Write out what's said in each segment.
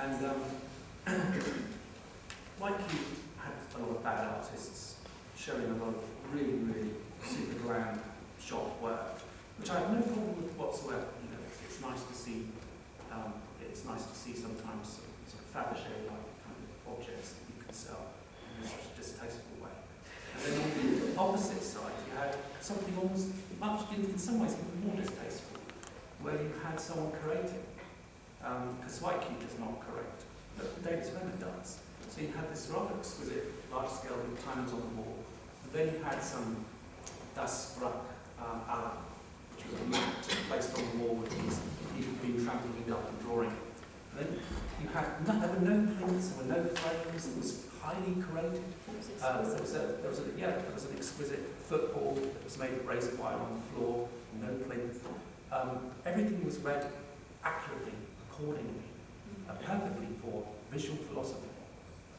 And Whitecube had a lot of bad artists showing a lot of really, really super glam shot work, which I have no problem with whatsoever. You know, it's nice to see. It's nice to see sometimes sort of Fabergé-like kind of objects that you can sell in such a distasteful way. And then on the opposite side, you had something almost much, in some ways, even more distasteful, where you had someone creating. Because Whitecube does not correct, but David Renner does. So you had this rather exquisite, large-scale times on the wall. And then you had some Das Bruck Alan, which was a mat placed on the wall with these people being trampled up and drawing. And then you had there were no plinths, there were no frames. It was highly created. There was an exquisite football that was made of razor wire on the floor, no plinth. Everything was read accurately, accordingly, perfectly for visual philosophy.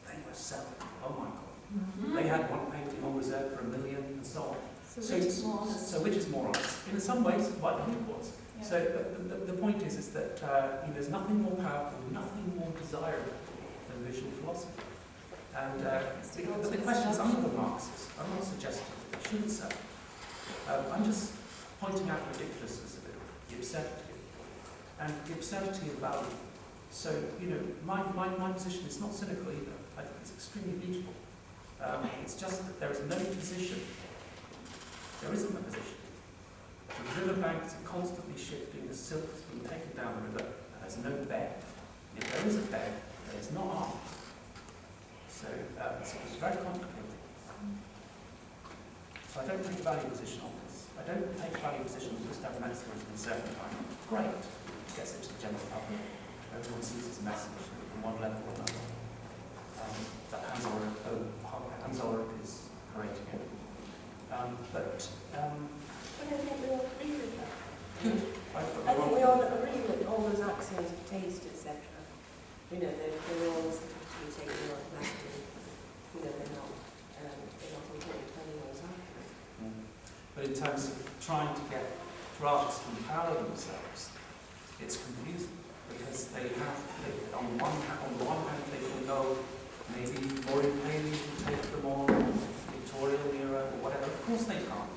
They were selling. Oh my God! They had one painting on reserve for $1 million and so on. So which is more honest? In some ways, Whitecube was. Yeah. So the point is that there's nothing more powerful, nothing more desirable than visual philosophy. And the question is, I'm not a Marxist. I'm not suggesting that it shouldn't sell. I'm just pointing out the ridiculousness of it, the absurdity, and the absurdity of value. So, my position is not cynical either. I think it's extremely beautiful. It's just that there is no position. There isn't a position. The riverbanks are constantly shifting, the silt has been taken down the river, and there's no bed. If there is a bed, there is not art. So it's very complicated. So I don't take a value position on this. I don't take a value position on just have medicine in a certain time. Great. It gets it to the general public. Everyone sees its message from one level or another. That Hans Ulrich is creating it. I think we all agree with that. Good. I think we all agree with all those axioms of taste, etc. They're all sort of to be taken automatically. They're not important to anyone's argument. But in terms of trying to get artists to empower themselves, it's confusing because on the one hand they can go maybe Maureen Paley will take them on Victorian era or whatever. Of course they can't.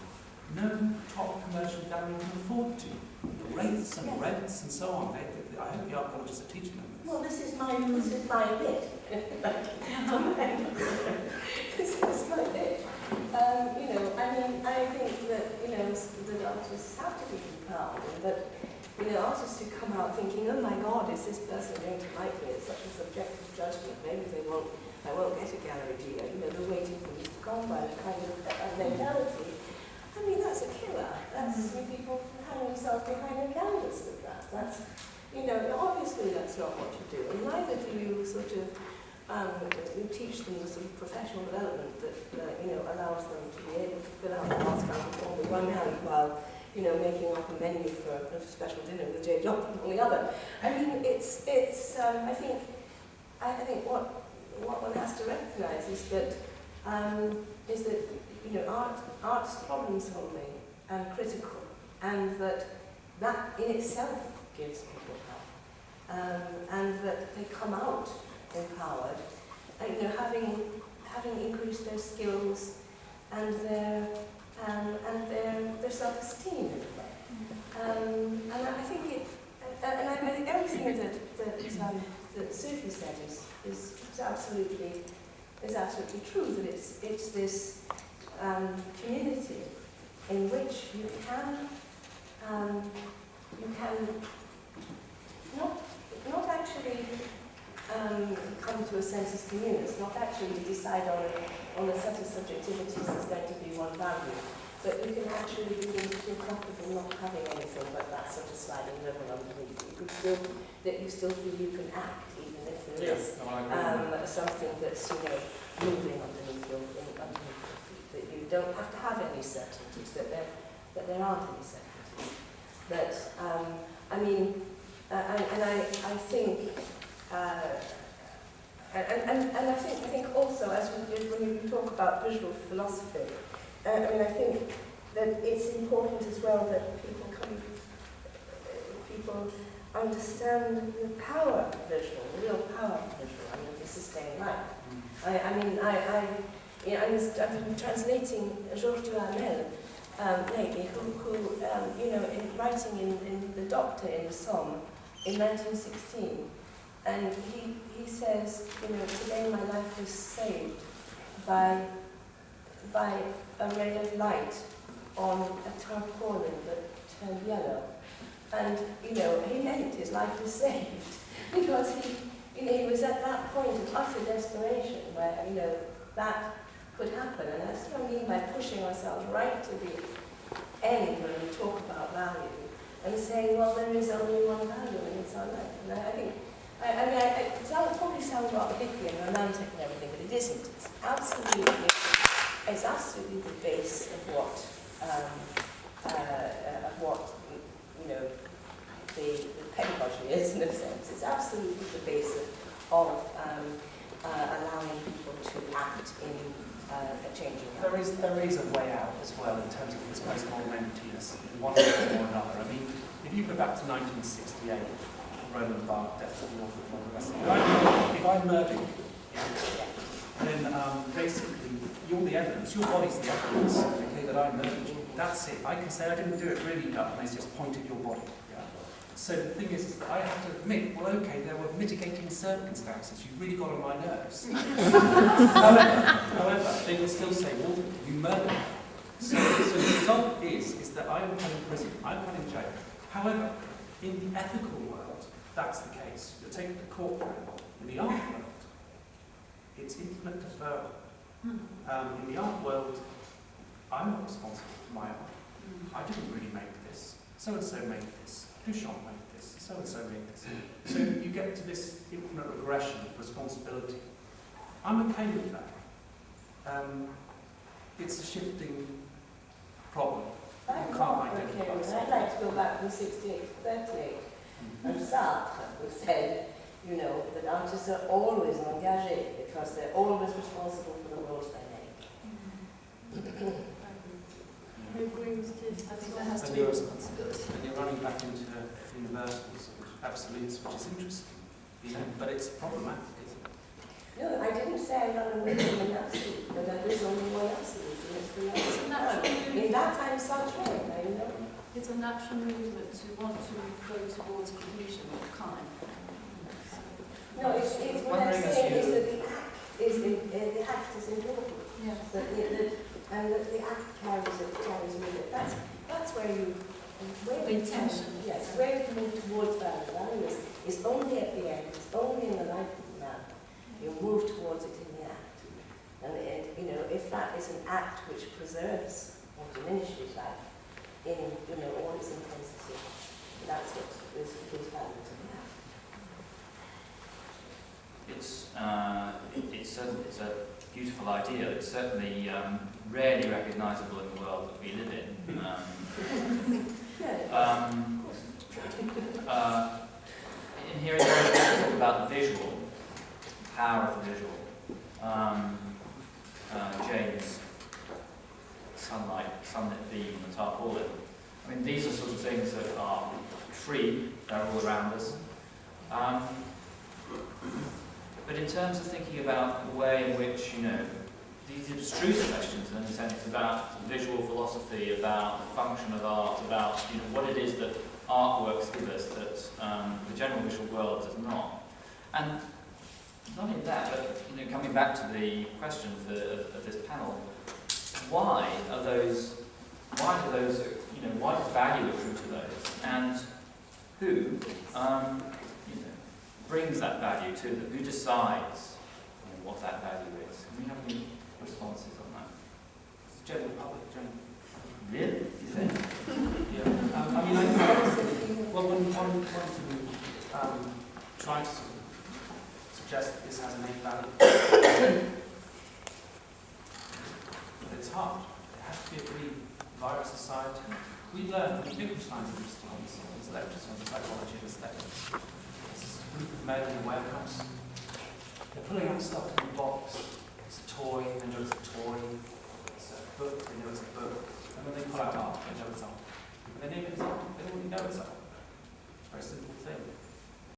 No top commercial gallery can afford to. The rates and rents and so on. I hope the art colleges are teaching them this. Well, this is my bit. This is my bit. I think that artists have to be compelled, and that artists who come out thinking, oh my God, is this person going to like me? It's such a subjective judgment. Maybe I won't get a gallery deal. They're waiting for me to come by a kind of mentality. That's a killer. That's people hang themselves behind a canvas with that. That's, obviously that's not what you do. And neither do you sort of, you teach them the sort of professional development that, allows them to be able to fill out the arts council form with one hand while, making up a menu for a special dinner with J. Johnson on the other. I think what one has to recognise is that art's problem solving and critical, and that in itself gives people help, and that they come out empowered, having increased their skills and their self-esteem in a way. And I think everything that Sophie said is absolutely true. That it's this community in which you can not actually come to a sensus communis, not actually decide on a set of subjectivities that's going to be one value, but you can actually begin to feel comfortable not having anything but that sort of sliding level underneath. You still feel you can act, even if there is something that's moving underneath your feet. That you don't have to have any certainties. That there aren't any certainties. That I think. I think also, as when you talk about visual philosophy, I think that it's important as well that people understand the power of visual, the real power mean, I've been translating Georges Duhamel lately, who you know, writing in The Doctor in the Somme in 1916, and he says, you know, today my life was saved by a ray of light on a tarpaulin that turned yellow. And, you know, he meant his life was saved because he was at that point of utter desperation where, you know, that could happen. And that's what I mean by pushing ourselves right to the end when we talk about value and saying, well, there is only one value and it's our life. And I think, it probably sounds rather hippie and romantic and everything, but it isn't. It's absolutely the base of what you know, the pedagogy is, in a sense. It's absolutely the base of allowing people to act in a changing world. There is a way out as well in terms of this postmodern emptiness in one way or another. I mean, if you go back to 1968, Roland Barthes, Death of the Author, and all the rest of it. If I murder you, then basically you're the evidence, your body's the evidence, okay, that I murdered you. That's it. I can say I didn't do it really, and they just point at your body. Yeah? So the thing is that I have to admit, well, okay, there were mitigating circumstances. You really got on my nerves. However, they will still say, well, you murdered me. So the result is that I am put in prison, I'm put in jail. However, in the ethical world, that's the case. You're taking the court for it. In the art world, it's infinite deferral. In the art world, I'm not responsible for my art. I didn't really make this. So-and-so made this. Duchamp made this. So-and-so made this. So you get to this infinite regression of responsibility. I'm okay with that. It's a shifting problem. I'm not okay with that. I'd like to go back from 68 to 38. And Sartre, who said, you know, that artists are always engagés because they're always responsible for the roles they make. Who agrees to this? I think there has to And be you're- responsibility. And you're running back into universals, absolutes, which is interesting. You know, but it's problematic, isn't it? No, I didn't say I run away from an absolute, but there is only one absolute, and it's the It's a absolute. natural In movement. that time, Sartre, you know. It's a natural movement to want to go towards cohesion of kind. No, it's what I'm Wondering as saying you- is that the act is important. Yes. And that the act carries with it. That's where you The intention. Yes, where you move towards value. Value is only at the end. It's only in the life of the man. You move towards it in the act. And you know, if that is an act which preserves or diminishes life in, you know, all its intensity, that's what is value to the act. It's a beautiful idea. It's certainly rarely recognisable in the world that we live in. In hearing Gary talk about the visual, power of the visual, James, sunlit beam, the tarpaulin. I mean, these are sort of things that are free, they're all around us. But in terms of thinking about the way in which, you know, these abstruse questions, in a sense, about visual philosophy, about the function of art, about, you know, what it is that artworks give us that the general visual world does not. And not only that, but, you know, coming back to the question of this panel, why do those, you know, why does value accrue to those? And who, you know, brings that value to them? Who decides, you know, what that value is? Can we have any responses on that? It's the general public, Really? Do you think? Yeah. I mean, one thing trying to suggest that this has an innate value. But it's hard. It has to be agreed via society. We learn, Wittgenstein's interested on his lectures on psychology and aesthetics. There's this group of men in a warehouse. They're pulling out stuff in a box. It's a toy, they know it's a toy. It's a book, they know it's a book. And when they pull out art, they know it's art. When they name it as art, they already know it's art. It's a very simple thing.